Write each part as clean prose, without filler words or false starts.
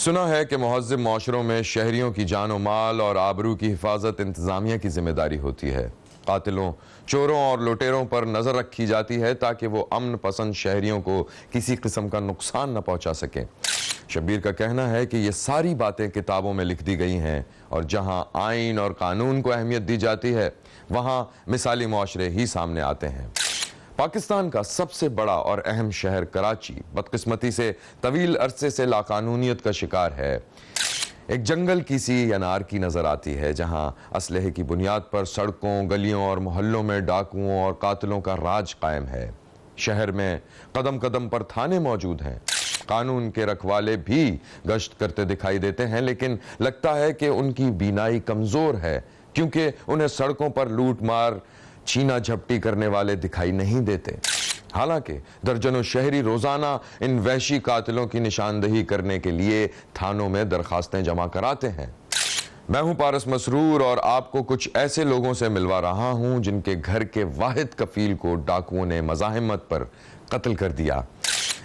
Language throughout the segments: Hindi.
सुना है कि मुहज़्ज़िब माशरों में शहरियों की जान और माल और आबरू की हिफाजत इंतज़ामिया की जिम्मेदारी होती है। कातिलों, चोरों और लुटेरों पर नज़र रखी जाती है ताकि वो अमन पसंद शहरियों को किसी किस्म का नुकसान न पहुंचा सकें। शब्बीर का कहना है कि ये सारी बातें किताबों में लिख दी गई हैं और जहां आइन और कानून को अहमियत दी जाती है वहां मिसाली मुआशरे ही सामने आते हैं। पाकिस्तान का सबसे बड़ा और अहम शहर कराची बदकिस्मती से तवील अरसे से लाकानूनियत का शिकार है। एक जंगल की सी अनारकी नजर आती है जहां असलहे की बुनियाद पर सड़कों, गलियों और मोहल्लों में डाकुओं और कातिलों का राज कायम है। शहर में कदम कदम पर थाने मौजूद हैं। कानून के रखवाले भी गश्त करते दिखाई देते हैं, लेकिन लगता है कि उनकी बीनाई कमजोर है क्योंकि उन्हें सड़कों पर लूट मार, छीना झपटी करने वाले दिखाई नहीं देते। हालांकि दर्जनों शहरी रोजाना इन वहशी कातिलों की निशानदही करने के लिए थानों में दरखास्तें जमा कराते हैं। मैं हूं पारस मसरूर और आपको कुछ ऐसे लोगों से मिलवा रहा हूं जिनके घर के वाहिद कफील को डाकुओं ने मज़ाहिमत पर कत्ल कर दिया।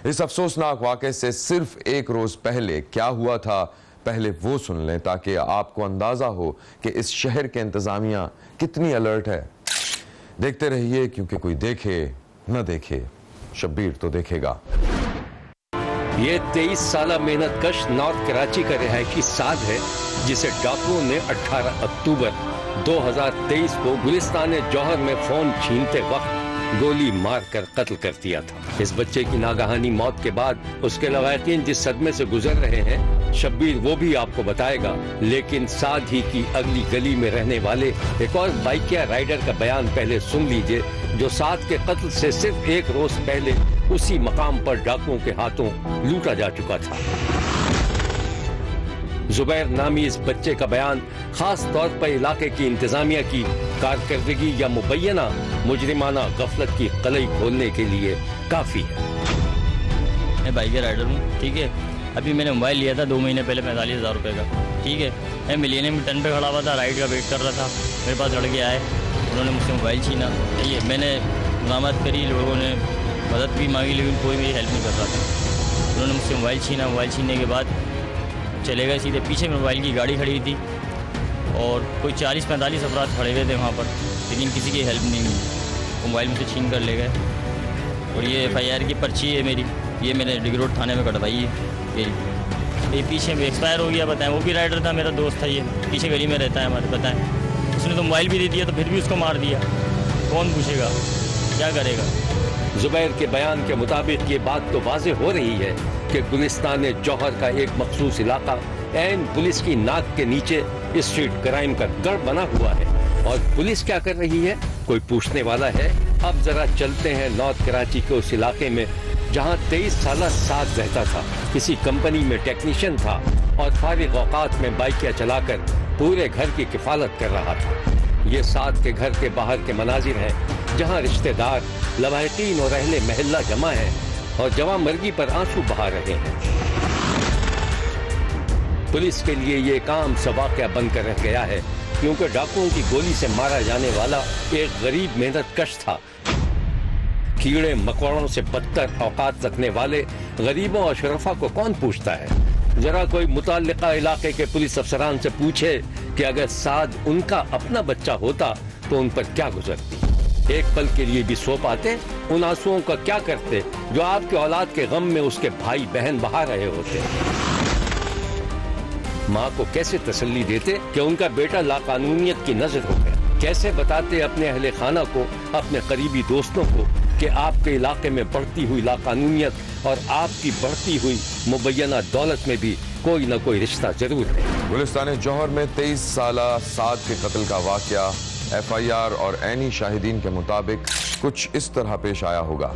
इस अफसोसनाक वाक़े से सिर्फ एक रोज पहले क्या हुआ था, पहले वो सुन लें ताकि आपको अंदाजा हो कि इस शहर के इंतजामिया कितनी अलर्ट है। देखते रहिए क्योंकि कोई देखे न देखे, शब्बीर तो देखेगा। ये 23 साल मेहनत कश नॉर्थ कराची का रिहायशी साद है जिसे डाकुओं ने 18 अक्टूबर 2023 को गुलिस्तान जौहर में फोन छीनते वक्त गोली मारकर कत्ल कर दिया था। इस बच्चे की नागहानी मौत के बाद उसके लवाकिन जिस सदमे से गुजर रहे हैं, शब्बीर वो भी आपको बताएगा। लेकिन साथ ही की अगली गली में रहने वाले एक और बाइकिया राइडर का बयान पहले सुन लीजिए, जो साद के कत्ल से सिर्फ एक रोज पहले उसी मकाम पर डाकुओं के हाथों लूटा जा चुका था। जुबैर नामी इस बच्चे का बयान खास तौर पर इलाके की इंतजामिया की कारकर्दगी या मुबैना मुजरिमाना गफलत की कलई खोलने के लिए काफी है। मैं बाइक राइडर हूँ, ठीक है। अभी मैंने मोबाइल लिया था 2 महीने पहले 45,000 रुपये का, ठीक है। मैं मिलेनियम टन पे खड़ा हुआ था, राइड का वेट कर रहा था। मेरे पास लड़के आए, उन्होंने मुझसे मोबाइल छीना। ये मैंने मज़ामत करी, लोगों ने मदद भी मांगी लेकिन कोई मेरी हेल्प नहीं कर रहा था। उन्होंने मुझसे मोबाइल छीना। मोबाइल छीनने के बाद चले गए सीधे। पीछे मोबाइल की गाड़ी खड़ी थी और कोई 40-45 अफराद खड़े हुए थे वहाँ पर, लेकिन किसी की हेल्प नहीं मिली। वो मोबाइल मुझसे छीन कर ले गए। और ये FIR की पर्ची है मेरी, ये मैंने डिग रोड थाने में कटवाई है। ये पीछे में एक्सपायर हो गया, बताएं। वो भी राइडर था, मेरा दोस्त था, ये पीछे गली में रहता है हमारे, बताएं। उसने तो मोबाइल भी दे दिया तो फिर भी उसको मार दिया। कौन पूछेगा, क्या करेगा। जुबैर के बयान के मुताबिक ये बात तो वाज़ेह हो रही है कि गुलिस्तान जौहर का एक मखसूस इलाका ऐन पुलिस की नाक के नीचे स्ट्रीट क्राइम का गढ़ बना हुआ है। और पुलिस क्या कर रही है, कोई पूछने वाला है। अब जरा चलते हैं नॉर्थ कराची के उस इलाके में जहां 23 साल साथ रहता था, किसी कंपनी में टेक्नीशियन था और फारिग औकात में बाइकियां चलाकर पूरे घर की किफालत कर रहा था। ये साथ के घर के बाहर के मनाजिर हैं जहां रिश्तेदार, लवाहिकीन और अहले महल्ला जमा है और जवां मर्गी पर आंसू बहा रहे हैं। पुलिस के लिए ये काम सवाक़या बनकर रह गया है क्योंकि डाकुओं की गोली से मारा जाने वाला एक गरीब मेहनत कश था। कीड़े मकोड़ों से बदतर औकात रखने वाले गरीबों और शरफा को कौन पूछता है। जरा कोई मुताल्लिका इलाके के पुलिस अफसरान से पूछे कि अगर साद उनका अपना बच्चा होता तो उन पर क्या गुजरती। एक पल के लिए भी सो पाते, उन आंसुओं का क्या करते जो आपके औलाद के गम में उसके भाई बहन बहा रहे होते। माँ को कैसे तसल्ली देते कि उनका बेटा लाकानूनियत की नजर हो गया। कैसे बताते अपने अहले खाना को, अपने करीबी दोस्तों को कि आपके इलाके में बढ़ती हुई लाकानूनियत और आपकी बढ़ती हुई मुबैना दौलत में भी कोई न कोई रिश्ता जरूर है। गुलिस्तान जौहर में 23 साल साद के कत्ल का वाकया FIR और ऐनी शाहिदीन के मुताबिक कुछ इस तरह पेश आया होगा।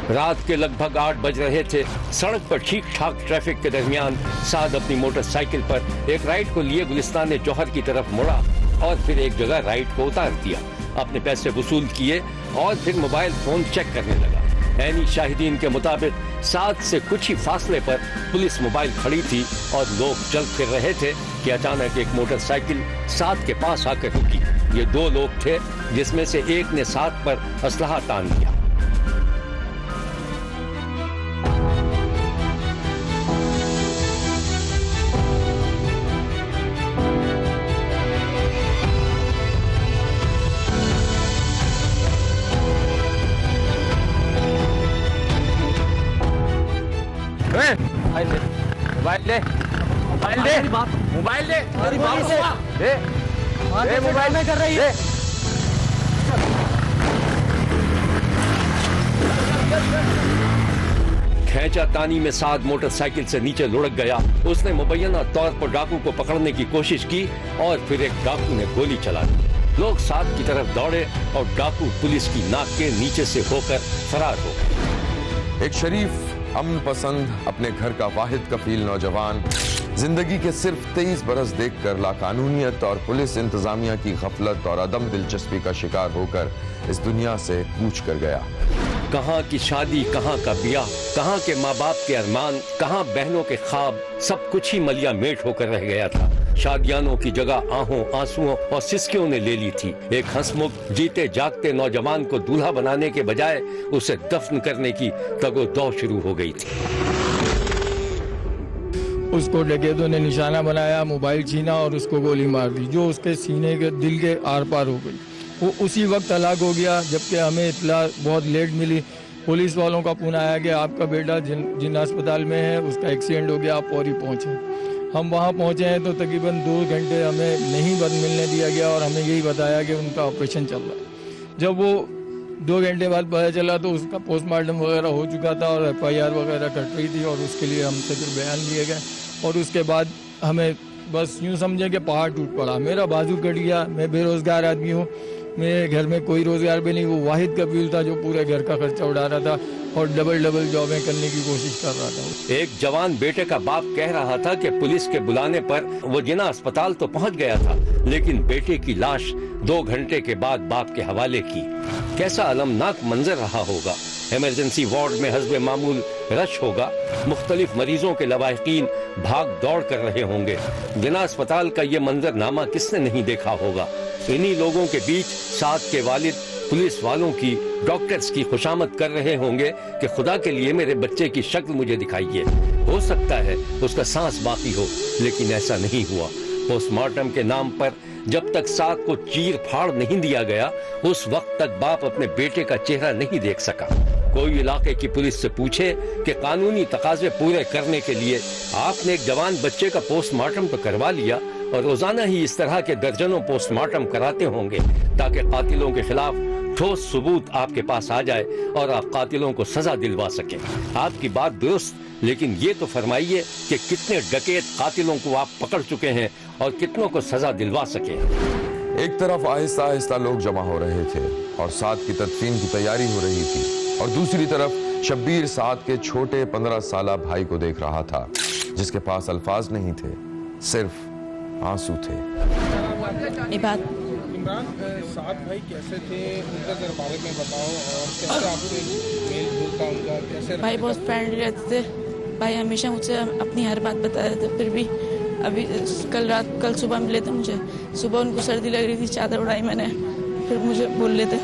रात के लगभग 8 बज रहे थे। सड़क पर ठीक ठाक ट्रैफिक के दरमियान साद अपनी मोटरसाइकिल पर एक राइड को लिए गुलिस्तान जौहर की तरफ मुड़ा और फिर एक जगह राइड को उतार दिया। अपने पैसे वसूल किए और फिर मोबाइल फोन चेक करने लगा। ऐनी शाहिदीन के मुताबिक साद से कुछ ही फासले पर पुलिस मोबाइल खड़ी थी और लोग चल फिर रहे थे कि अचानक एक मोटरसाइकिल साद के पास आकर रुकी। ये 2 लोग थे जिसमें से एक ने साद पर असलहा तान दिया। मोबाइल ले, मोबाइल ले, मोबाइल ले, मोबाइल ले, मेरी बात से दे मोबाइल में कर रही है। खींचातानी में साद मोटरसाइकिल से नीचे लुढ़क गया। उसने मुबैना तौर पर डाकू को पकड़ने की कोशिश की और फिर एक डाकू ने गोली चला दी। लोग साद की तरफ दौड़े और डाकू पुलिस की नाक के नीचे से होकर फरार हो गए। एक शरीफ, अमन पसंद, अपने घर का वाहिद कफील नौजवान जिंदगी के सिर्फ 23 बरस देखकर लाकानूनियत और पुलिस इंतजामिया की गफलत और अदम दिलचस्पी का शिकार होकर इस दुनिया से कूच कर गया। कहाँ की शादी, कहाँ का ब्याह, कहाँ के माँ बाप के अरमान, कहाँ बहनों के ख्वाब, सब कुछ ही मलिया मेट होकर रह गया था। शादियानों की जगह आहों, आंसुओं और सिसकियों ने ले ली थी। एक हंसमुख, जीते जागते नौजवान को दूल्हा बनाने के बजाय उसे दफन करने की तगोदौ शुरू हो गई थी। उसको डकैतों ने निशाना बनाया, मोबाइल छीना और उसको गोली मार दी, जो उसके सीने के दिल के आर पार हो गई। वो उसी वक्त हलाक हो गया, जबकि हमें इत्तला बहुत लेट मिली। पुलिस वालों का फोन आया कि आपका बेटा जिन अस्पताल में है, उसका एक्सीडेंट हो गया, आप फौरी पहुँचे। हम वहाँ पहुँचे हैं तो तकरीबन 2 घंटे हमें नहीं मिलने दिया गया और हमें यही बताया कि उनका ऑपरेशन चल रहा है। जब वो 2 घंटे बाद पता चला तो उसका पोस्टमार्टम वगैरह हो चुका था और FIR वगैरह कट रही थी और उसके लिए हमसे फिर बयान लिए गए। और उसके बाद हमें बस यूँ समझे कि पहाड़ टूट पड़ा। मेरा बाजू कट गया, मैं बेरोज़गार आदमी हूँ, मेरे घर में कोई रोज़गार भी नहीं। वो वाहिद कफील था जो पूरे घर का खर्चा उड़ा रहा था और डबल जॉबें करने की कोशिश कर रहा था। एक जवान बेटे का बाप कह रहा था कि पुलिस के बुलाने पर वो जिना अस्पताल तो पहुंच गया था, लेकिन बेटे की लाश 2 घंटे के बाद बाप के हवाले की। कैसा अलमनाक मंजर रहा होगा। इमरजेंसी वार्ड में हस्बे मामूल रश होगा। मुख्तलिफ मरीजों के लवाहिकीन भाग दौड़ कर रहे होंगे। जिना अस्पताल का ये मंजरनामा किसने नहीं देखा होगा। इन्हीं लोगों के बीच साद के वालिद पुलिस वालों की, डॉक्टर्स की खुशामद कर रहे होंगे कि खुदा के लिए मेरे बच्चे की शक्ल मुझे दिखाइए। हो सकता है उसका सांस बाकी हो, लेकिन ऐसा नहीं हुआ। पोस्टमार्टम के नाम पर जब तक साद को चीर फाड़ नहीं दिया गया, उस वक्त तक बाप अपने बेटे का चेहरा नहीं देख सका। कोई इलाके की पुलिस से पूछे कि कानूनी तकाजे पूरे करने के लिए आपने एक जवान बच्चे का पोस्टमार्टम तो करवा लिया और रोजाना ही इस तरह के दर्जनों पोस्टमार्टम कराते होंगे ताकि कातिलों के खिलाफ ठोस सबूत आपके पास आ जाए और आप कातिलों को सजा दिलवा सकें। आपकी बात दुरुस्त, लेकिन ये तो फरमाइए कि कितने डकैत कातिलों को आप पकड़ चुके हैं और कितनों को सजा दिलवा सके। एक तरफ आहिस्ता आहिस्ता लोग जमा हो रहे थे और साद की तदफीन की तैयारी हो रही थी, और दूसरी तरफ शब्बीर साद के छोटे 15 साला भाई को देख रहा था, जिसके पास अल्फाज नहीं थे, सिर्फ आंसू थे। इमरान, साद भाई कैसे थे, उनका जरा बारे में बताओ और कैसे आपसे मेल जोल था उनका, कैसे भाई बहुत फ्रेंडली रहते थे। भाई हमेशा मुझसे अपनी हर बात बता रहे थे। फिर भी अभी कल सुबह मिले थे मुझे। सुबह उनको सर्दी लग रही थी, चादर उड़ाई मैंने। फिर मुझे बोल लेते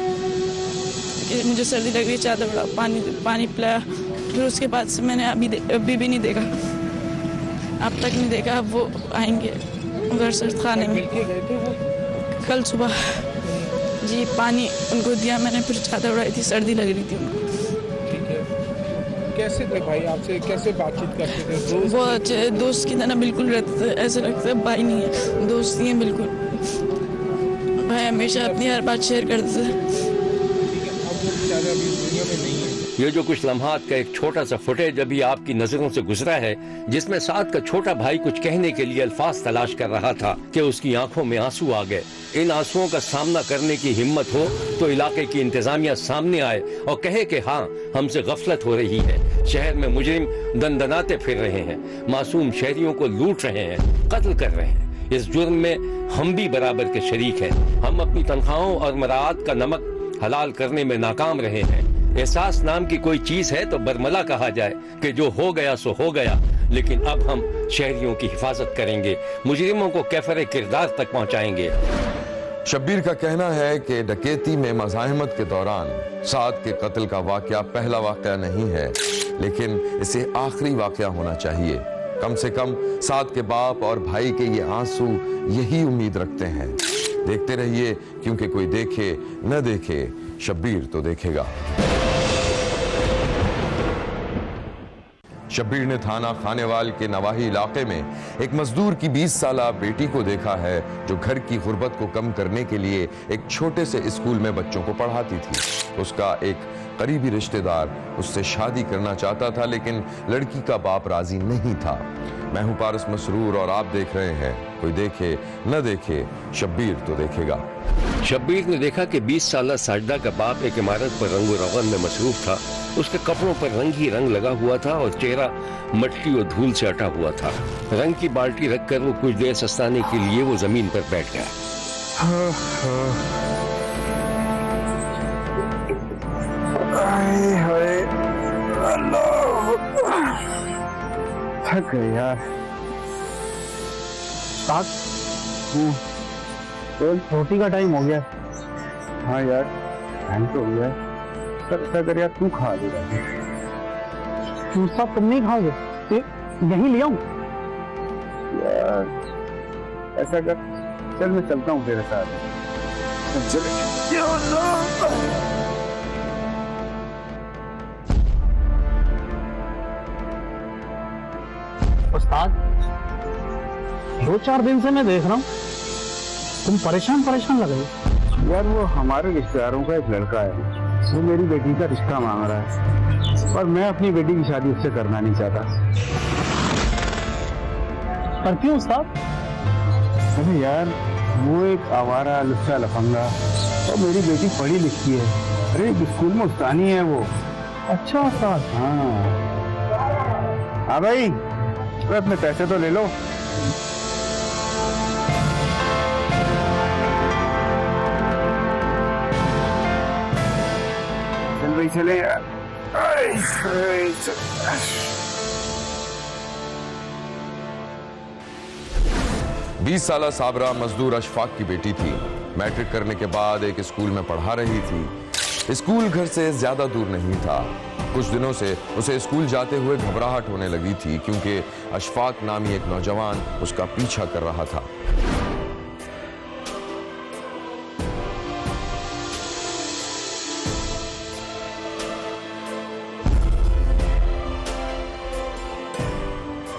कि मुझे सर्दी लग रही है, चादर उड़ाओ, पानी पिलाया। फिर उसके बाद से मैंने अभी भी नहीं देखा, अब तक नहीं देखा। अब वो आएंगे उधर से खाने में। कल सुबह जी पानी उनको दिया मैंने, फिर चादर उड़ाई थी, सर्दी लग रही थी उनको। कैसे थे भाई, आपसे कैसे बातचीत करते थे? बहुत अच्छे दोस्त की तरह बिल्कुल रहते थे, ऐसे लगता है भाई नहीं है, दोस्त ही है बिल्कुल। भाई हमेशा अपनी हर बात शेयर करते थे। अब वो बेचारे अभी दुनिया में नहीं है। ये जो कुछ लम्हात का एक छोटा सा फुटेज अभी आपकी नजरों से गुजरा है, जिसमें साद का छोटा भाई कुछ कहने के लिए अल्फाज तलाश कर रहा था कि उसकी आंखों में आंसू आ गए। इन आंसुओं का सामना करने की हिम्मत हो तो इलाके की इंतजामिया सामने आए और कहे कि हाँ, हमसे गफलत हो रही है, शहर में मुजरिम दंदनाते फिर रहे हैं, मासूम शहरियों को लूट रहे हैं, कत्ल कर रहे हैं। इस जुर्म में हम भी बराबर के शरीक हैं। हम अपनी तनख्वाहों और मराआत का नमक हलाल करने में नाकाम रहे हैं। एहसास नाम की कोई चीज है तो बरमला कहा जाए कि जो हो गया सो हो गया, लेकिन अब हम शहरियों की हिफाजत करेंगे, मुजरिमों को कैफरे किरदार तक पहुंचाएंगे। शब्बीर का कहना है कि डकैती में मज़ाहमत के दौरान साद के कत्ल का वाकया पहला वाकया नहीं है, लेकिन इसे आखिरी वाकया होना चाहिए। कम से कम साद के बाप और भाई के ये आंसू यही उम्मीद रखते हैं। देखते रहिए, क्योंकि कोई देखे न देखे, शब्बीर तो देखेगा। शब्बीर ने थाना खानेवाल के नवाही इलाके में एक मजदूर की 20 साला बेटी को देखा है जो घर की गुर्बत को कम करने के लिए एक छोटे से स्कूल में बच्चों को पढ़ाती थी। उसका एक करीबी रिश्तेदार उससे शादी करना चाहता था, लेकिन लड़की का बाप राजी नहीं था। मैं हूं पारस मसरूर और आप देख रहे हैं कोई देखे न देखे, शब्बीर तो देखेगा। शब्बीर ने देखा कि 20 साला साजदा का बाप एक इमारत पर रंगो रगन में मसरूफ था। उसके कपड़ों पर रंग ही रंग लगा हुआ था और चेहरा मट्टी और धूल से अटा हुआ था। रंग की बाल्टी रखकर वो कुछ देर सस्ताने के लिए वो जमीन पर बैठ गया। थक गए यार। रोटी का टाइम हो गया। हाँ यार टाइम तो हो गया। अगर यार तू खा लेगा। तू सब तुम नहीं खाओगे? यहीं ले आऊं? यार ऐसा कर, चल मैं चलता हूँ तेरे साथ। उस्ताद 2-4 दिन से मैं देख रहा हूँ तुम परेशान लग रहे हो। यार वो हमारे रिश्तेदारों का एक लड़का है, वो मेरी बेटी का रिश्ता मांग रहा है और मैं अपनी बेटी की शादी उससे करना नहीं चाहता। पर क्यों उस्ताद? अरे यार वो एक आवारा लुच्चा लफंगा और मेरी बेटी पढ़ी लिखी है। अरे स्कूल में उस्तानी है वो। अच्छा उस्ताद। हाँ भाई अपने पैसे तो ले लो। चल भाई चले यार। 20 साला साबरा मजदूर अशफाक की बेटी थी। मैट्रिक करने के बाद एक स्कूल में पढ़ा रही थी। स्कूल घर से ज्यादा दूर नहीं था। कुछ दिनों से उसे स्कूल जाते हुए घबराहट होने लगी थी क्योंकि अशफाक नामी एक नौजवान उसका पीछा कर रहा था।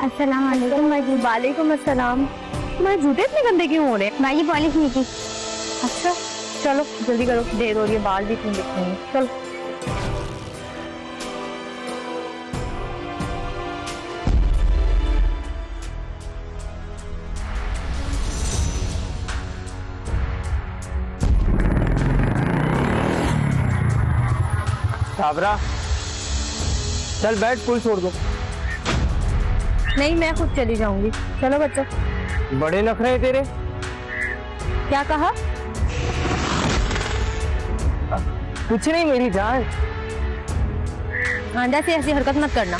अस्सलाम वालेकुम। वालेकुम अस्सलाम। तुम्हारे जूते इतने गंदे क्यों हो रहे? मैं ये पॉलिश नहीं की। अच्छा चलो जल्दी करो, देर हो रही है, बाल भी क्यों दिखेंगे। चलो साबरा चल बैठ, पुल छोड़ दो। नहीं मैं खुद चली जाऊंगी। चलो बच्चों। बड़े नखरे तेरे। क्या कहा? कुछ नहीं मेरी जान। आंदा से ऐसी हरकत मत करना।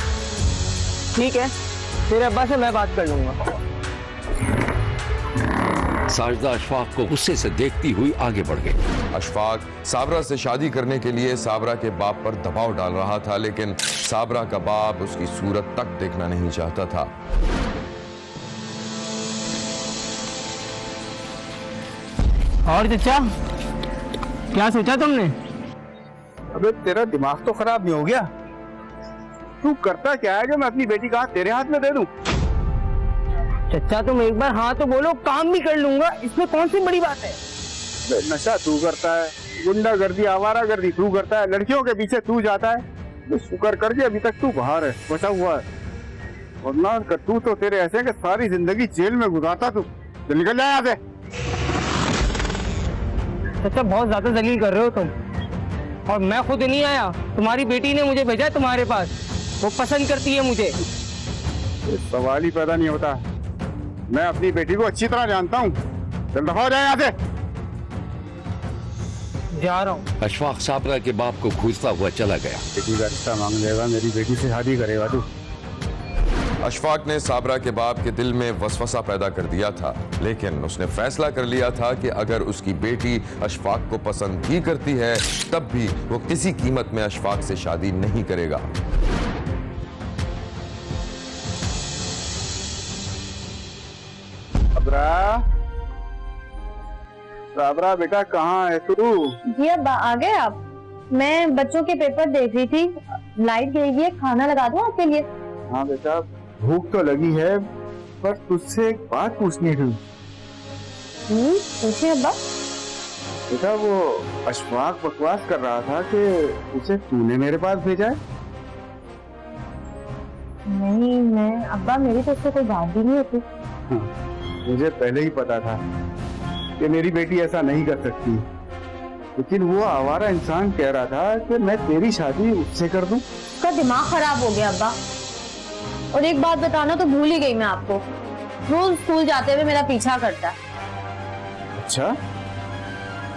ठीक है तेरे अब्बा से मैं बात कर लूंगा। साजदा अशफाक को गुस्से से देखती हुई आगे बढ़ गई। अशफाक साबरा से शादी करने के लिए साबरा के बाप पर दबाव डाल रहा था, लेकिन साबरा का बाप उसकी सूरत तक देखना नहीं चाहता था। और चचा क्या सोचा तुमने? अबे तेरा दिमाग तो खराब नहीं हो गया? तू करता क्या है जो मैं अपनी बेटी का हाथ तेरे हाथ में दे दूं? चचा तुम एक बार हाँ तो बोलो, काम भी कर लूंगा, इसमें कौन सी बड़ी बात है? नशा तू करता है, गुंडागर्दी आवारागर्दी तू करता है, लड़कियों के पीछे तू जाता है। शुक्र कर के अभी तक तू बाहर है, बचा हुआ है, वरना तू तो तेरे ऐसे कि सारी जिंदगी जेल में गुजारता तू। तो निकल जाए यहाँ से। चचा बहुत ज्यादा जलील कर रहे हो तुम, और मैं खुद नहीं आया, तुम्हारी बेटी ने मुझे भेजा तुम्हारे पास, वो पसंद करती है मुझे। सवाल ही पैदा नहीं होता, मैं अपनी बेटी को अच्छी तरह जानता हूँ। चल दफा हो जाए यहाँ से। जा रहा हूँ। अशफाक साबरा के बाप को घूरता हुआ चला गया। बेटी का रिश्ता मांग लेगा, मेरी बेटी से शादी करेगा तू। अशफाक ने साबरा के बाप के दिल में वसवसा पैदा कर दिया था, लेकिन उसने फैसला कर लिया था कि अगर उसकी बेटी अशफाक को पसंद भी करती है तब भी वो किसी कीमत में अशफाक से शादी नहीं करेगा। साबरा बेटा कहाँ है तू? जी अब आ गए आप? मैं बच्चों के पेपर देख रही थी, लाइट गई है, खाना लगा दूं आपके लिए? हाँ बेटा, भूख तो लगी है, पर तुझसे एक बात पूछनी थी। पूछिए अब्बा। बेटा वो अशफाक बकवास कर रहा था कि उसे तूने मेरे पास भेजा है। नहीं, मैं अब्बा मेरी तरफ से कोई बात भी नहीं होती। हाँ, मुझे पहले ही पता था कि मेरी बेटी ऐसा नहीं कर सकती, लेकिन वो आवारा इंसान कह रहा था कि मैं तेरी शादी उससे कर दूं। उसका दिमाग खराब हो गया अब्बा। और एक बात बताना तो भूल ही गई मैं आपको, रोज स्कूल जाते हुए मेरा पीछा करता है। अच्छा,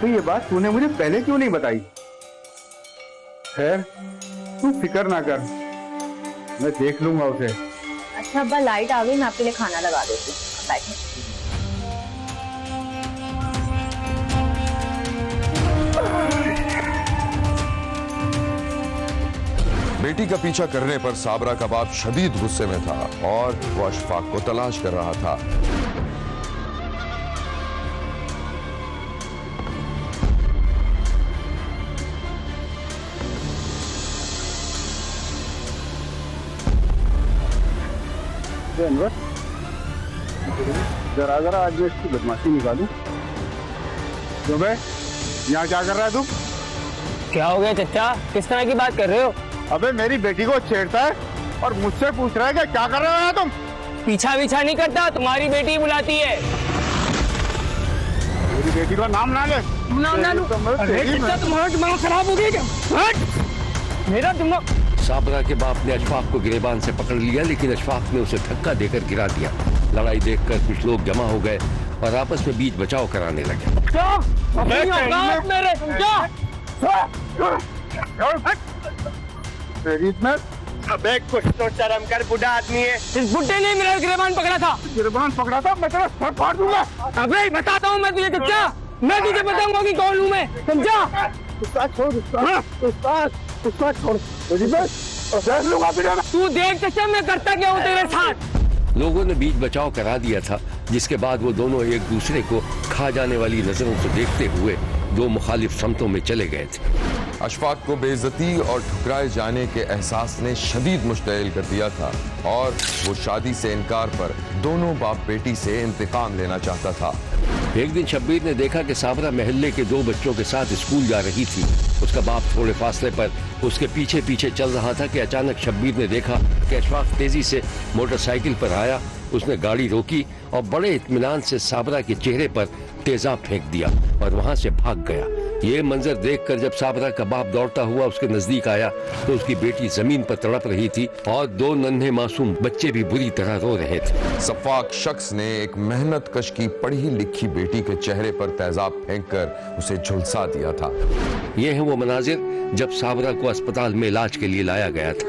तो ये बात तूने मुझे पहले क्यों नहीं बताई? खैर, तू फिक्र ना कर, मैं देख लूंगा उसे। अच्छा अब्बा, लाइट आ गई, मैं आपके लिए खाना लगा देती हूँ, बैठे। बेटी का पीछा करने पर साबरा का बाप शदीद गुस्से में था और वो अशफाक को तलाश कर रहा था। अनवर, जरा जरा आज मैं इसकी बदमाशी निकालूं। तो बे, यहाँ क्या कर रहा है तू? क्या हो गया चचा, किस तरह की बात कर रहे हो? अबे मेरी बेटी को छेड़ता है और मुझसे पूछ रहा है कि क्या कर रहे हो यहाँ तुम? पीछा नहीं करता, तुम्हारी बेटी बुलाती है। मेरी बेटी का नाम ना ले। नाम ना लूं? अरे चचा, तुम्हारा दिमाग खराब हो गया क्या? हट! मेरा दिमाग। साबरा के बाप ने अशफाक को गिरेबान से पकड़ लिया, लेकिन अशफाक ने उसे धक्का देकर गिरा दिया। लड़ाई देखकर कुछ लोग जमा हो गए और आपस में बीच बचाव कराने लगे। अबे कुछ तो शर्म कर, बुढ़ा आदमी है। इस बुड्ढे ने मेरा गिरेबान पकड़ा था। गिरबान पकड़ा था? मैं तेरा सर फाड़ दूंगा। अबे बताता हूँ मैं तुझे चचा, मैं तुझे बताऊंगा कि कौन हूँ मैं, समझा? उसका छोड़, उसका छोड़। देख लूंगा फिर। तू देख चचा मैं करता क्या हूँ तेरे साथ। लोगों ने बीच बचाव करा दिया था, जिसके बाद वो दोनों एक दूसरे को खा जाने वाली नजरों से देखते हुए दो मुखालिफ समतों में चले गए थे। अशफाक को बेइज्जती और ठुकराए जाने के एहसास ने शदीद मुश्तइल कर दिया था और वो शादी से इनकार पर दोनों बाप बेटी से इंतकाम लेना चाहता था। एक दिन शब्बीर ने देखा कि साबरा महल्ले के दो बच्चों के साथ स्कूल जा रही थी। उसका बाप थोड़े फासले पर उसके पीछे पीछे चल रहा था कि अचानक शब्बीर ने देखा कि अशफाक तेजी से मोटरसाइकिल पर आया। उसने गाड़ी रोकी और बड़े इत्मीनान से साबरा के चेहरे पर तेजाब फेंक दिया और वहां से भाग गया। ये मंजर देखकर जब साबरा का बाप दौड़ता हुआ उसके नजदीक आया तो उसकी बेटी जमीन पर तड़प रही थी और दो नन्हे मासूम बच्चे भी बुरी तरह रो रहे थे। सफाक शख्स ने एक मेहनत कश की पढ़ी लिखी बेटी के चेहरे पर तेजाब फेंककर उसे झुलसा दिया था। ये है वो मनाजिर जब साबरा को अस्पताल में इलाज के लिए लाया गया था।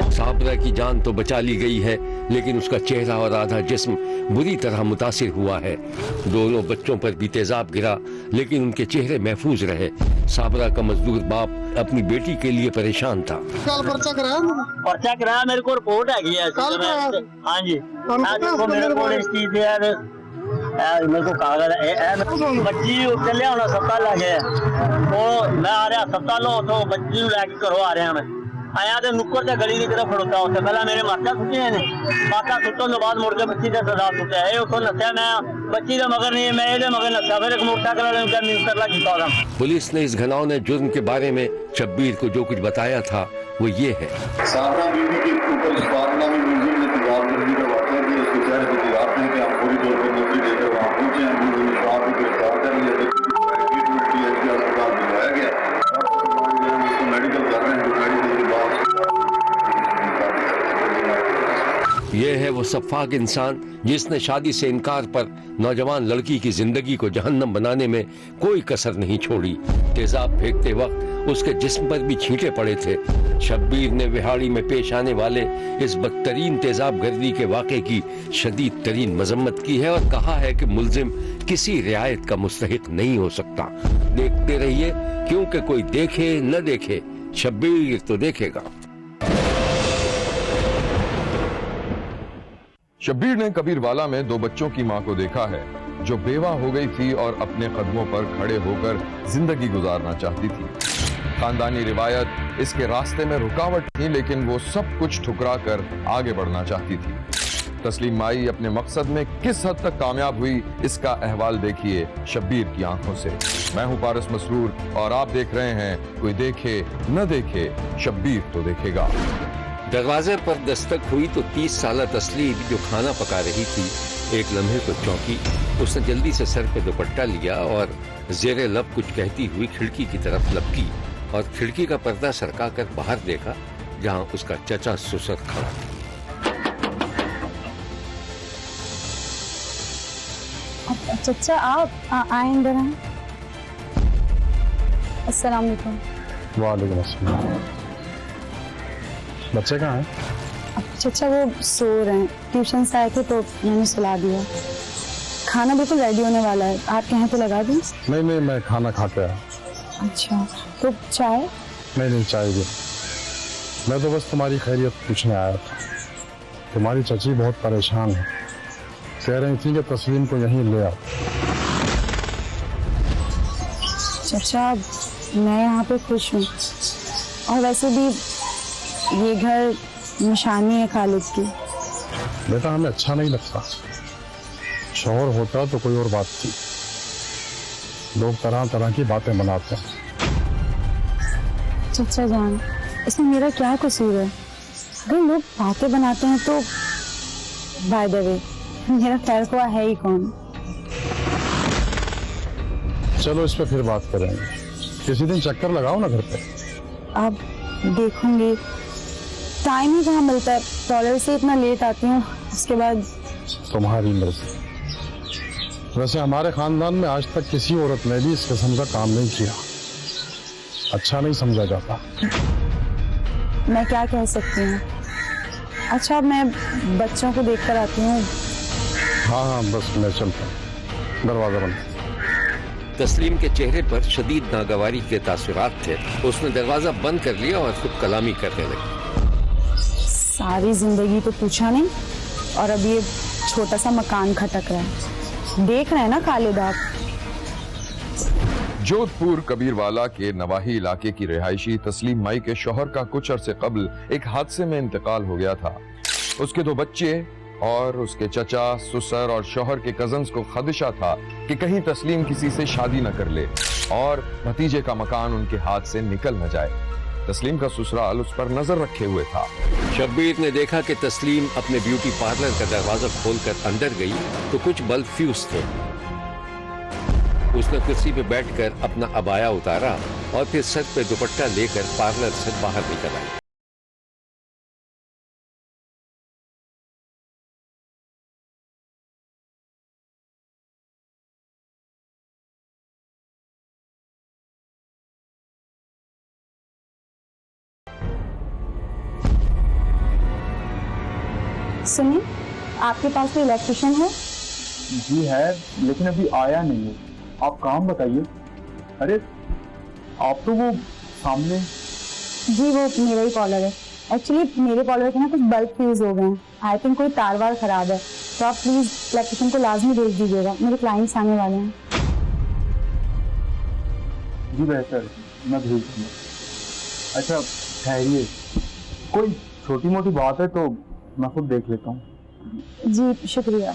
साबरा की जान तो बचा ली गई है, लेकिन उसका चेहरा और आधा जिस्म बुरी तरह मुतासिर हुआ है। दोनों बच्चों पर भी तेजाब गिरा, लेकिन उनके चेहरे महफूज रहे। साबरा का मजदूर बाप अपनी बेटी के लिए परेशान था। पर्चा कराया, मेरे को रिपोर्ट है। हाँ जी, मेरे को कागज बच्ची चले होना अस्पताल लगे मैं आ रहा अस्पतालों तो बच्ची लैके घरों आ रहा मैं आया तो नुक्कड़ से गली की तरफ खड़ोता उससे पहला मेरे माता सुटे ने माता सुटन तो बाद मुड़ के बच्ची का सदा सुटा है उसको नशा मैं बच्ची का मगर नहीं मैं ये मगर नशा फिर एक मोटरसाइकिल। पुलिस ने इस घिनौने जुर्म के बारे में शब्बीर को जो कुछ बताया था वो ये है। ये है वो सफाक इंसान जिसने शादी से इनकार पर नौजवान लड़की की जिंदगी को जहन्नम बनाने में कोई कसर नहीं छोड़ी। तेजाब फेंकते वक्त उसके जिस्म पर भी छींटे पड़े थे। शब्बीर ने विहाड़ी में पेश आने वाले इस बदतरीन तेजाब गर्दी के वाक़े की शदीद तरीन मजम्मत की है और कहा है कि मुल्जिम किसी रियायत का मुस्तहिक नहीं हो सकता। देखते रहिए, क्योंकि कोई देखे न देखे शब्बीर तो देखेगा। शब्बीर ने कबीरवाला में दो बच्चों की मां को देखा है जो बेवा हो गई थी और अपने कदमों पर खड़े होकर जिंदगी गुजारना चाहती थी। खानदानी रिवायत इसके रास्ते में रुकावट थी, लेकिन वो सब कुछ ठुकरा कर आगे बढ़ना चाहती थी। तस्लीम माई अपने मकसद में किस हद तक कामयाब हुई, इसका अहवाल देखिए शब्बीर की आंखों से। मैं हूं पारस मसरूर और आप देख रहे हैं कोई देखे न देखे, शब्बीर तो देखेगा। दरवाजे पर दस्तक हुई तो 30 साल तस्लीम जो खाना पका रही थी एक लम्हे को चौंकी। उसने जल्दी से सर पे दुपट्टा लिया और जेरे लब कुछ कहती हुई खिड़की की तरफ लपकी और खिड़की का पर्दा सरका कर बाहर देखा, जहां उसका चचा ससुर खड़ा था। चचा आप आए अंदर आए। अस्सलाम वालेकुम। वालेकुम अस्सलाम। बच्चे कहाँ हैं? चचा वो सो रहे हैं, ट्यूशन से आए थे तो मैंने सुला दिया। खाना बिल्कुल रेडी होने वाला है, आप कहें तो लगा दूं? नहीं, मैं खाना खा के आया। अच्छा, तो चाय? नहीं, चाय भी। मैं तो बस तुम्हारी खैरियत पूछने आया था। तुम्हारी चची बहुत परेशान है, कह रही थी कि तस्लीम को यहीं ले आओ। चचा मैं यहाँ पे खुश हूँ, और वैसे भी ये घर निशानी है खालिद की। बेटा हमें अच्छा नहीं लगता, शौहर होता तो कोई और बात थी। लोग तरह तरह की बातें बनाते हैं। चचा जान, इसमें मेरा क्या कसूर है? अगर लोग बातें बनाते हैं तो बाय द वे मेरा खैर हुआ है ही कौन? चलो इस पे फिर बात करेंगे, किसी दिन चक्कर लगाओ ना घर पे। आप देखूंगी, टाइम ही कहाँ मिलता है, कॉलेज से इतना लेट आती हूँ, उसके बाद। तुम्हारी मर्जी। वैसे हमारे खानदान में आज तक किसी औरत ने भी इस किस्म का काम नहीं किया, अच्छा नहीं समझा जाता। मैं क्या कह सकती हूँ? अच्छा मैं बच्चों को देख कर आती हूँ। हाँ बस मैं चलता हूँ, दरवाजा बंद। तस्लीम के चेहरे पर शदीद नागवारी के तासुरात थे। उसने दरवाजा बंद कर लिया और खुद कलामी करने लगी। सारी जिंदगी तो पूछा नहीं, और अब ये छोटा सा मकान खटक रहा है। देख रहे हैं ना खालिद आप? जोधपुर कबीरवाला के नवाही इलाके की रिहायशी तस्लीम माई के शौहर का कुछ अरसे कबल एक हादसे में इंतकाल हो गया था। उसके 2 बच्चे और उसके चचा, ससुर और शौहर के कजन्स को खदशा था कि कहीं तस्लीम किसी से शादी न कर ले और भतीजे का मकान उनके हाथ से निकल न जाए। तस्लीम का ससुराल उस पर नजर रखे हुए था। शब्बीर ने देखा कि तस्लीम अपने ब्यूटी पार्लर का दरवाजा खोलकर अंदर गई तो कुछ बल्ब फ्यूज थे। उसने कुर्सी पे बैठकर अपना अबाया उतारा और फिर सर पे दुपट्टा लेकर पार्लर से बाहर निकल आई। सुनिए, आपके पास कोई इलेक्ट्रिशियन है? जी है, लेकिन अभी आया नहीं है। आप काम बताइए। अरे आप तो वो सामने। जी वो मेरा ही कॉलर है। एक्चुअली मेरे कॉलर के ना कुछ बल्ब फ्यूज हो गए हैं। आई थिंक कोई तार वार खराब है, तो आप प्लीज इलेक्ट्रिशियन को लाजमी भेज दीजिएगा, मेरे क्लाइंट्स आने वाले हैं। जी बेहतर, मैं भेज दूँगा। अच्छा ठहरिए, कोई छोटी मोटी बात है तो मैं खुद देख लेता हूँ। जी शुक्रिया।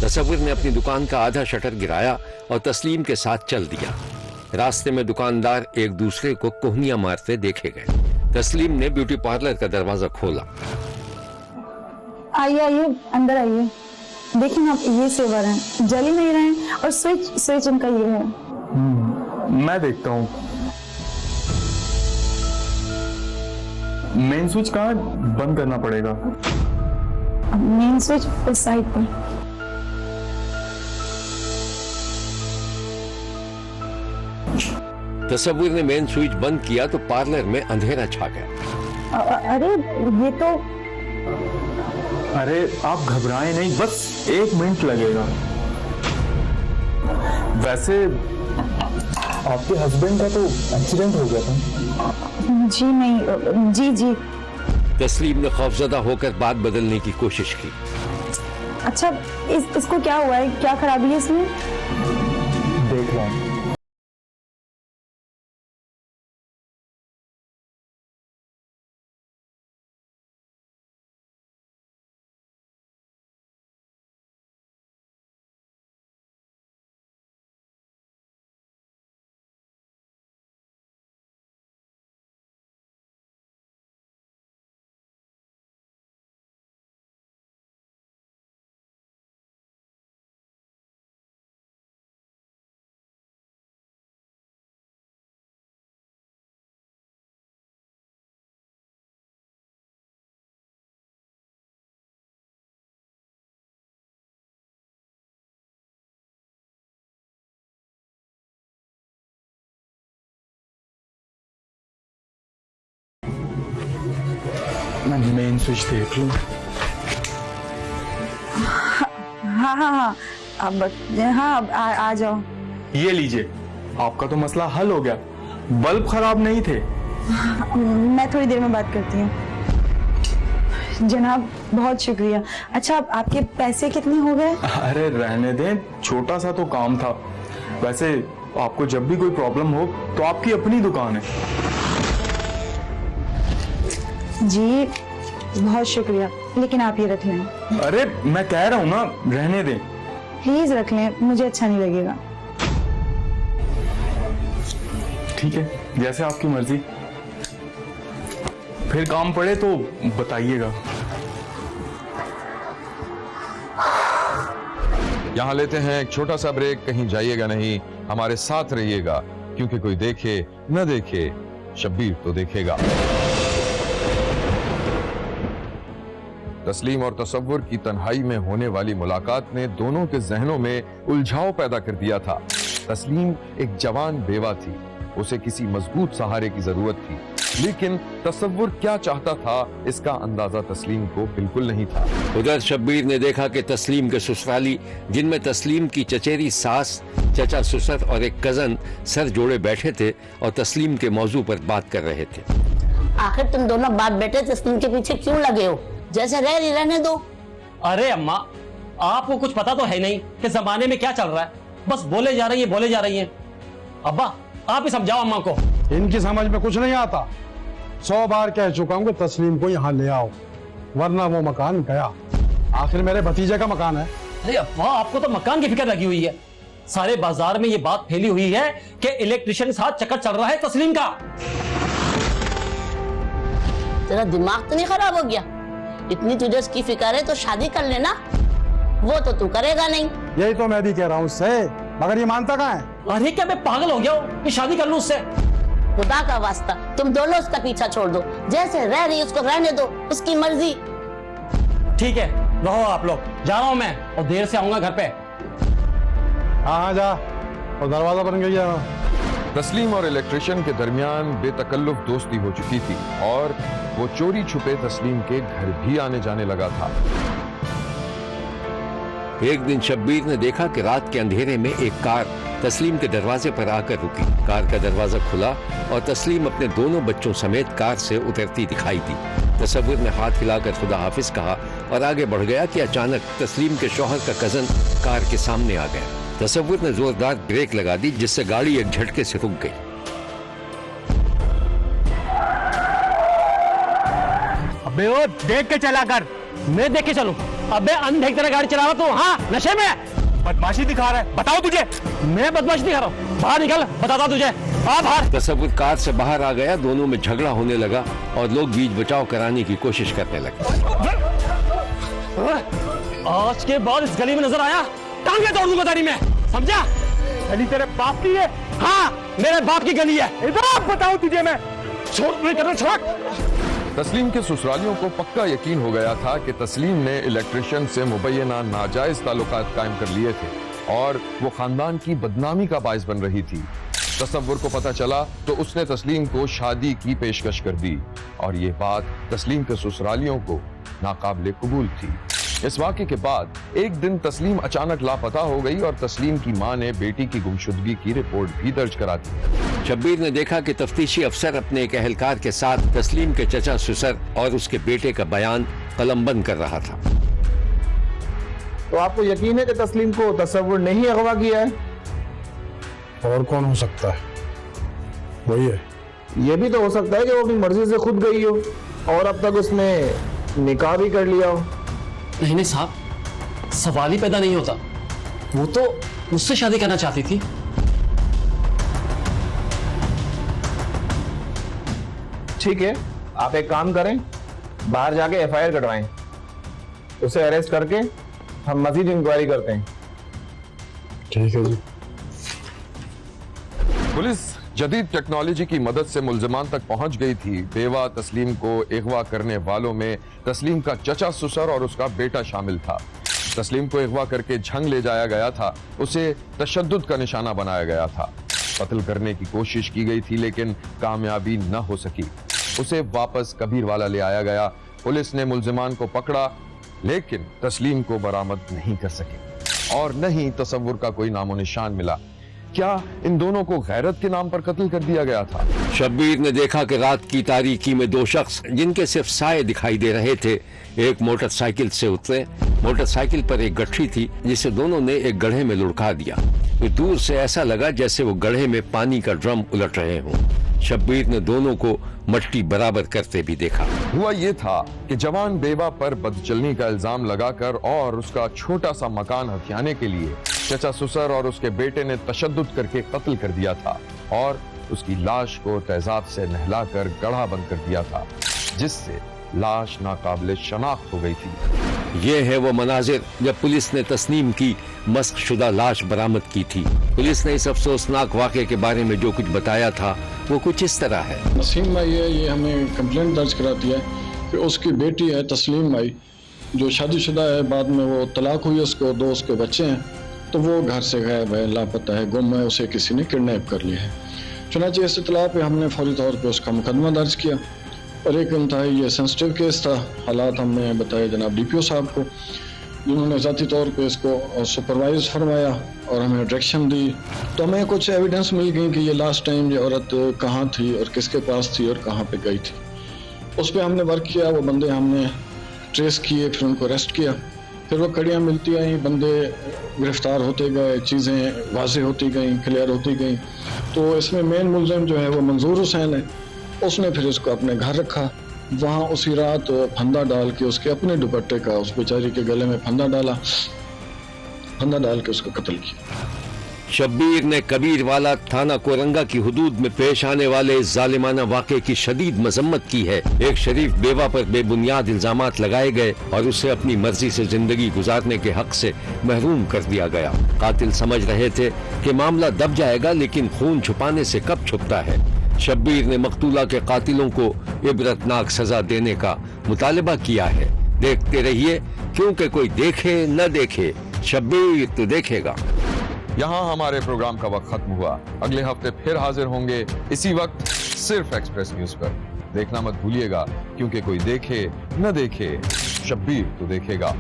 तसव्वुर ने अपनी दुकान का आधा शटर गिराया और तस्लीम के साथ चल दिया। रास्ते में दुकानदार एक दूसरे को कोहनियां मारते देखे गए। तस्लीम ने ब्यूटी पार्लर का दरवाजा खोला। आइए अंदर आइए। देखिए आप, ये सेवर हैं, जल ही नहीं रहे हैं, और स्विच इनका ये है। मैं देखता हूँ। मेन स्विच कहाँ बंद करना पड़ेगा? मेन स्विच इस साइड पर। तसव्वुर ने मेन स्विच बंद किया तो पार्लर में अंधेरा छा गया। अरे ये तो। अरे आप घबराएं नहीं, बस 1 मिनट लगेगा। वैसे आपके हस्बैंड का तो एक्सीडेंट हो गया था। जी नहीं, जी। तस्लीम ने खौफजदा होकर बात बदलने की कोशिश की। अच्छा इसको क्या हुआ है, क्या खराबी है इसमें? देख लो। मैं मेन स्विच देख लूं। हाँ अब हाँ आ जाओ। ये लीजिए, आपका तो मसला हल हो गया। बल्ब खराब नहीं थे। मैं थोड़ी देर में बात करती हूँ। जनाब बहुत शुक्रिया। अच्छा आपके पैसे कितने हो गए? अरे रहने दें, छोटा सा तो काम था। वैसे आपको जब भी कोई प्रॉब्लम हो तो आपकी अपनी दुकान है। जी बहुत शुक्रिया, लेकिन आप ये रख लें। अरे मैं कह रहा हूँ ना, रहने दें। प्लीज रख लें, मुझे अच्छा नहीं लगेगा। ठीक है, जैसे आपकी मर्जी। फिर काम पड़े तो बताइएगा। यहां लेते हैं एक छोटा सा ब्रेक। कहीं जाइएगा नहीं, हमारे साथ रहिएगा, क्योंकि कोई देखे न देखे, शब्बीर तो देखेगा। तस्लीम और तसव्वुर की तन्हाई में होने वाली मुलाकात ने दोनों के जहनों में उलझाव पैदा कर दिया था। तस्लीम एक जवान बेवा थी, उसे किसी मजबूत सहारे की जरूरत थी, लेकिन तसव्वुर क्या चाहता था इसका अंदाजा तस्लीम को बिल्कुल नहीं था। उधर शब्बीर ने देखा कि तस्लीम के ससुराली, जिनमें तस्लीम की चचेरी सास, चचा ससुर और एक कजन सर जोड़े बैठे थे और तस्लीम के मौजू पर बात कर रहे थे। आखिर तुम दोनों बाप बेटे तस्लीम के पीछे क्यों लगे हो? जैसे रहने दो। अरे अम्मा, आपको कुछ पता तो है नहीं कि जमाने में क्या चल रहा है। बस बोले जा रही हैं। अब्बा आप ही समझाओ अम्मा को। इनकी समझ में कुछ नहीं आता। 100 बार कह चुका हूँ कि तस्लीम को यहाँ ले आओ, वरना वो मकान गया। आखिर मेरे भतीजे का मकान है। अरे अब्बा, आपको तो मकान की फिक्र लगी हुई है। सारे बाजार में ये बात फैली हुई है कि इलेक्ट्रिशियन के साथ चक्कर चल रहा है तस्लीम का। तेरा दिमाग तो नहीं खराब हो गया? इतनी तुझे इसकी फिक्र है तो शादी कर लेना। वो तो तू करेगा नहीं। यही तो मैं भी कह रहा हूँ उससे, मगर ये मानता कहाँ है? अरे क्या मैं पागल हो गया हूँ कि शादी कर लूं उससे? खुदा का वास्ता तुम दोनों उसका पीछा छोड़ दो। जैसे रह रही उसको रहने दो, उसकी मर्जी। ठीक है, रहो आप लोग। जा रहा हूँ मैं और देर से आऊंगा घर पे। हाँ जा, और दरवाजा बन गई है। तस्लीम और इलेक्ट्रिशियन के दरमियान बेतकल्लुफ दोस्ती हो चुकी थी और वो चोरी छुपे तस्लीम के घर भी आने जाने लगा था। एक दिन शब्बीर ने देखा कि रात के अंधेरे में एक कार तस्लीम के दरवाजे पर आकर रुकी। कार का दरवाजा खुला और तस्लीम अपने दोनों बच्चों समेत कार से उतरती दिखाई दी। तसव्वुर ने हाथ हिलाकर खुदा हाफिज कहा और आगे बढ़ गया कि अचानक तस्लीम के शौहर का कजन कार के सामने आ गया। तसव्वुर ने जोरदार ब्रेक लगा दी, जिससे गाड़ी एक झटके से रुक गई। अबे ओ देख के चला कर, मैं देख के चलूं? अबे अंधे की तरह गाड़ी चला रहा तू? हाँ, नशे में बदमाशी दिखा रहा है। बताओ तुझे मैं बदमाशी दिखा रहा हूँ? बाहर निकल, बताता तुझे। आ बाहर। तसव्वुर कार से बाहर आ गया। दोनों में झगड़ा होने लगा और लोग बीच बचाव कराने की कोशिश करने लगे। आज के बाद इस गली में नजर आया, टांगे तोड़ दूंगा तेरी में, समझा? गली तेरे बाप की है? हाँ, मेरे बाप की गली है। इधर बताऊं तुझे मैं? छोड़ नहीं करना, छोड़। तस्लीम के ससुरालियों को पक्का यकीन हो गया था कि तस्लीम ने इलेक्ट्रिशियन से मुबैना नाजायज ताल्लुकात कायम कर लिए थे और वो खानदान की बदनामी का बायस बन रही थी। तसव्वुर को पता चला तो उसने तस्लीम को शादी की पेशकश कर दी और ये बात तस्लीम के ससुरालियों को नाकाबिले कबूल थी। इस वाक़े के बाद एक दिन तस्लीम अचानक लापता हो गई और तस्लीम की मां ने बेटी की गुमशुदगी की रिपोर्ट भी दर्ज करा दी। शब्बीर ने देखा कि तफ्तीशी अफसर अपने एक अहलकार के साथ तस्लीम के चचा ससुर और उसके बेटे का बयान कलमबंद कर रहा था। तो आपको यकीन है कि तस्लीम को तसव्वुर ने ही अगवा किया है? और कौन हो सकता है? वही है। ये भी तो हो सकता है कि वो अपनी मर्जी से खुद गई हो और अब तक उसने निकाह भी कर लिया हो। नहीं नहीं साहब, सवाल ही पैदा नहीं होता। वो तो मुझसे शादी करना चाहती थी। ठीक है, आप एक काम करें, बाहर जाके एफआईआर कटवाएं, उसे अरेस्ट करके हम मजीद इंक्वायरी करते हैं। ठीक है जी। पुलिस जदीद टेक्नोलॉजी की मदद से मुल्जिमान तक पहुंच गई थी। बेवा तस्लीम को अगवा करने वालों में तस्लीम का चचा ससुर और उसका बेटा शामिल था। तस्लीम को अगवा करके झंग ले जाया गया था। उसे तशद्दुद का निशाना बनाया गया था। कत्ल करने की कोशिश की गई थी लेकिन कामयाबी न हो सकी। उसे वापस कबीरवाला ले आया गया। पुलिस ने मुल्जिमान को पकड़ा लेकिन तस्लीम को बरामद नहीं कर सके और न ही तसव्वुर का कोई नामो निशान मिला। क्या इन दोनों को गैरत के नाम पर कत्ल कर दिया गया था? शब्बीर ने देखा कि रात की तारीकी में दो शख्स जिनके सिर्फ साए दिखाई दे रहे थे एक मोटरसाइकिल से उतरे। मोटरसाइकिल पर एक गठरी थी जिसे दोनों ने एक गड्ढे में लुढ़का दिया। तो दूर से ऐसा लगा जैसे वो गड्ढे में पानी का ड्रम उलट रहे हों। शब्बीर ने दोनों को मट्टी बराबर करते भी देखा। हुआ ये था कि जवान बेवा पर बदचलनी का इल्जाम लगाकर और उसका छोटा सा मकान हथियाने के लिए चचा ससुर और उसके बेटे ने तशद्दुद करके कत्ल कर दिया था और उसकी लाश को तेजाब से नहलाकर गड्ढा बंद कर दिया था, जिससे लाश नाकाबिले शनाख्त हो गई थी। ये है वो मनाजिर जब पुलिस ने तस्नीम की मस्क शुदा लाश बरामद की थी। पुलिस ने इस अफसोसनाक वाक़े के बारे में जो कुछ बताया था वो कुछ इस तरह है। नसीम माई है, ये हमें कंप्लेंट दर्ज कराती है कि उसकी बेटी है तस्लीम माई, जो शादीशुदा है, बाद में वो तलाक हुई, उसको दो उसके बच्चे हैं, तो वो घर से गायब है, लापता है, गुम है, उसे किसी ने किडनैप कर लिया है। चुनांचे इस इत्तला पे हमने फौरी तौर पे उसका मुकदमा दर्ज किया और एक इंतहाई ये सेंसिटिव केस था। हालात हमने बताए जनाब डीपीओ साहब को, जिन्होंने ज़ाती तौर पे इसको सुपरवाइज फरमाया और हमें डायरेक्शन दी। तो हमें कुछ एविडेंस मिल गई कि ये लास्ट टाइम ये औरत कहाँ थी और किसके पास थी और कहाँ पे गई थी। उस पर हमने वर्क किया, वो बंदे हमने ट्रेस किए, फिर उनको अरेस्ट किया, फिर वो कड़ियाँ मिलती आई, बंदे गिरफ्तार होते गए, चीज़ें वाज़े होती गई, क्लियर होती गई। तो इसमें मेन मुलज़िम जो है वो मंजूर हुसैन है। उसने फिर इसको अपने घर रखा, वहाँ उसी रात फंदा डाल के उसके अपने दुपट्टे का उस बेचारी के गले में फंदा डाला, फंदा डाल के उसको कत्ल किया। शब्बीर ने कबीरवाला थाना कोरंगा की हुदूद में पेश आने वाले इस जालिमाना वाक़े की शदीद मजम्मत की है। एक शरीफ बेवा पर बेबुनियाद इल्जामात लगाए गए और उसे अपनी मर्जी से जिंदगी गुजारने के हक से महरूम कर दिया गया। कातिल समझ रहे थे कि मामला दब जाएगा, लेकिन खून छुपाने से कब छुपता है। शब्बीर ने मकतूला के कातिलों को इबरतनाक सजा देने का मुतालबा किया है। देखते रहिए, क्योंकि कोई देखे न देखे, शब्बीर तो देखेगा। यहाँ हमारे प्रोग्राम का वक्त खत्म हुआ। अगले हफ्ते फिर हाजिर होंगे इसी वक्त सिर्फ एक्सप्रेस न्यूज पर। देखना मत भूलिएगा, क्योंकि कोई देखे न देखे, शब्बीर तो देखेगा।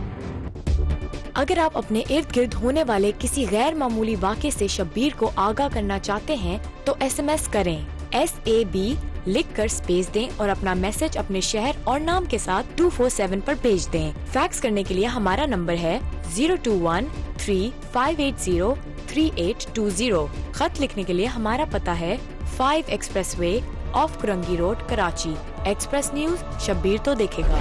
अगर आप अपने इर्द गिर्द होने वाले किसी गैर मामूली वाक़े से शब्बीर को आगाह करना चाहते हैं तो SMS करें SAB लिखकर स्पेस दें और अपना मैसेज अपने शहर और नाम के साथ 247 पर भेज दें। फैक्स करने के लिए हमारा नंबर है 02135803820। खत लिखने के लिए हमारा पता है 5 expressway of Korangi road, Karachi. Express news, Shabbir तो देखेगा।